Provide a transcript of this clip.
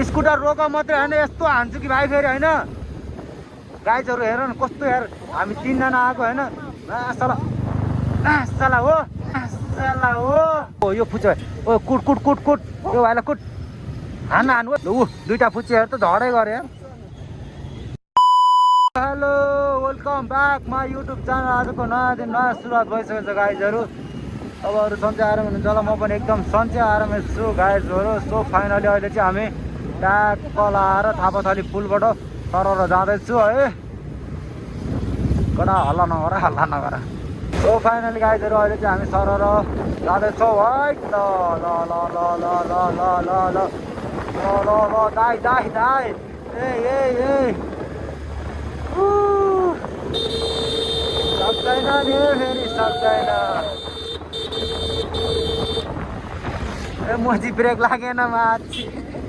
scooter रोक मात्रै होइन यस्तो हान्छु कि भाइ फेरि होइन गाइजहरू हेर न कस्तो यार हामी 3 जना आएको होइन साला हो यो फुच्चे ओ कुट कुट कुट कुट यो भाइलाई कुट हान हान ऊ दुईटा फुच्चेहरू त झडै गरे यार hello welcome back my YouTube channel आजको नयाँ दिन नयाँ सुरुवात भइसकेको छ गाइजहरू अब अरू सन्चै आराम हुनुहुन्छ होला म पनि एकदम सन्चै आरामै छु गाइजहरू सो फाइनली अहिले चाहिँ हामी ट्याक्क लाएर थापाथली पुलबाट सरर जाँदैछु है कडा हल्ला नगर सो फाइनली गाइजहरू अहिले चाहिँ हामी सरर जाँदैछौँ है ल ल ल ल ल ल ल ल ल ल ल दाइ दाइ दाइ ए सक्दैन नि फेरि सक्दैन ए मोजी ब्रेक लागेन माथि